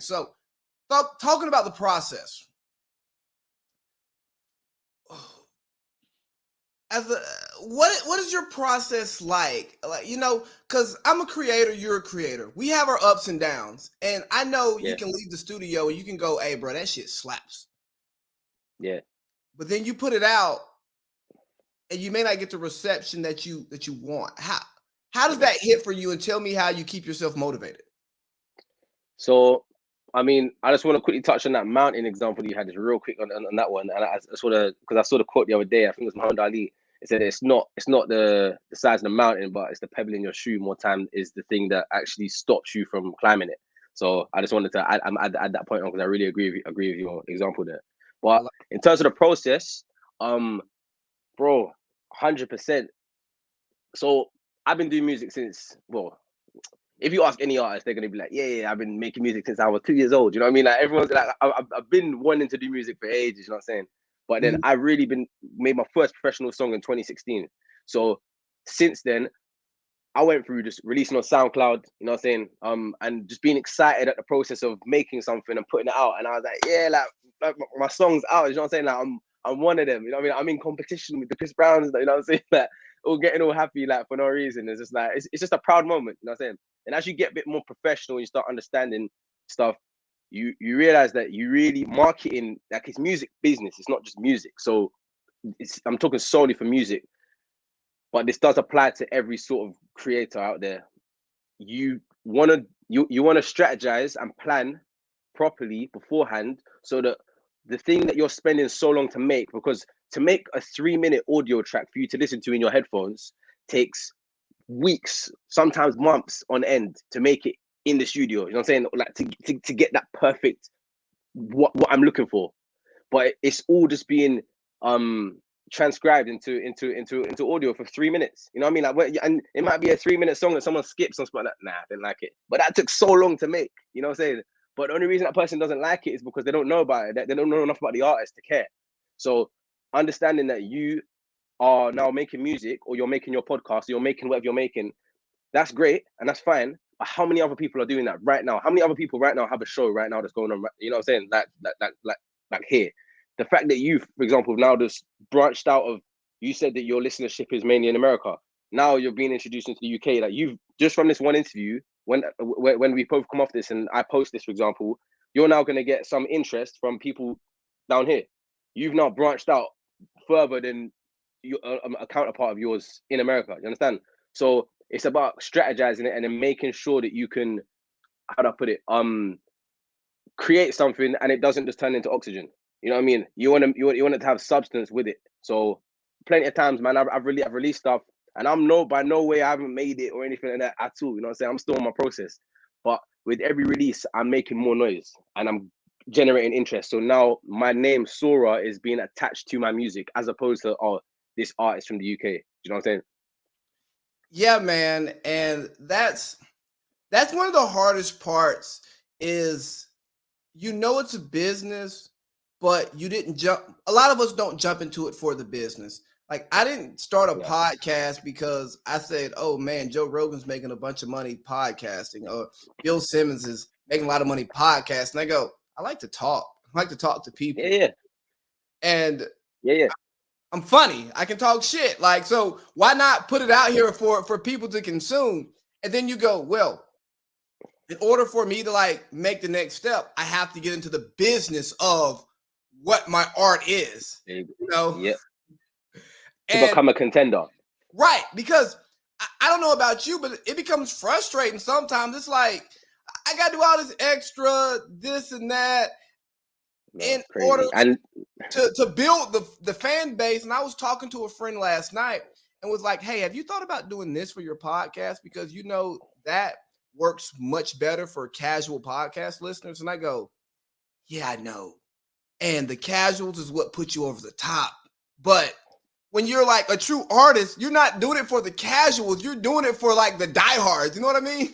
So, talking about the process, what is your process like? Like, because I'm a creator, you're a creator. We have our ups and downs, and I know you can leave the studio and you can go, "Hey, bro, that shit slaps." Yeah. But then you put it out, and you may not get the reception that you want. How does that hit for you? And tell me how you keep yourself motivated. So, I mean, I just want to quickly touch on that mountain example you had, just real quick on that one. And I sort of, because I saw the quote the other day, I think it was Muhammad Ali. It said it's not the size of the mountain, but it's the pebble in your shoe more time is the thing that actually stops you from climbing it. So I just wanted to add that point on, because I really agree with your example there. But in terms of the process, bro, 100%. So I've been doing music since, well, if you ask any artist, they're gonna be like, yeah, I've been making music since I was 2 years old. You know what I mean? Like, everyone's like, I've been wanting to do music for ages. You know what I'm saying? But then I really made my first professional song in 2016. So since then, I went through just releasing on SoundCloud. You know what I'm saying? And just being excited at the process of making something and putting it out. And I was like, yeah, like my song's out. You know what I'm saying? Like, I'm one of them. You know what I mean? I'm in competition with the Chris Browns. You know what I'm saying? Like, all getting all happy, like, for no reason. It's just like, it's just a proud moment. You know what I'm saying? And as you get a bit more professional, you start understanding stuff, you realize that you really marketing, like, it's music business. It's not just music. So I'm talking solely for music, but this does apply to every sort of creator out there. You want to strategize and plan properly beforehand, so that the thing that you're spending so long to make, because to make a 3-minute audio track for you to listen to in your headphones takes weeks, sometimes months on end to make it in the studio. You know what I'm saying? Like, to get that perfect what I'm looking for. But it's all just being transcribed into audio for 3 minutes. You know what I mean? Like, and it might be a 3-minute song that someone skips on spot. Like, nah, I didn't like it. But that took so long to make. You know what I'm saying? But the only reason that person doesn't like it is because they don't know about it. They don't know enough about the artist to care. So understanding that you are now making music, or you're making your podcast, or you're making whatever you're making, that's great and that's fine. But how many other people are doing that right now? How many other people right now have a show right now that's going on? You know what I'm saying? Like here. The fact that you, for example, now just branched out of, you said that your listenership is mainly in America. Now you're being introduced into the UK. Like, you've just from this one interview, when we both come off this and I post this, for example, you're now going to get some interest from people down here. You've now branched out further than a counterpart of yours in America. You understand? So it's about strategizing it and then making sure that you can, how do I put it, create something and it doesn't just turn into oxygen. You know what I mean? You want it to have substance with it. So plenty of times, man, I've released stuff, and by no way I haven't made it or anything like that at all. You know what I'm saying? I'm still in my process. But with every release, I'm making more noise and I'm generating interest. So now my name, Saura, is being attached to my music, as opposed to, oh, this artist from the UK. Do you know what I'm saying? Yeah, man. And that's one of the hardest parts is, it's a business, but you didn't jump. A lot of us don't jump into it for the business. Like, I didn't start a podcast because I said, oh man, Joe Rogan's making a bunch of money podcasting, or Bill Simmons is making a lot of money podcasting. I go, I like to talk. I like to talk to people. Yeah. And yeah. I'm funny. I can talk shit. Like, so why not put it out here for people to consume? And then you go, well, in order for me to like make the next step, I have to get into the business of what my art is. Yeah. To become a contender. Right. Because I don't know about you, but it becomes frustrating sometimes. It's like, I got to do all this extra, this and that, in order to build the fan base. And I was talking to a friend last night and was like, hey, have you thought about doing this for your podcast? Because that works much better for casual podcast listeners. And I go, yeah, I know. And the casuals is what puts you over the top. But when you're like a true artist, you're not doing it for the casuals. You're doing it for like the diehards. You know what I mean?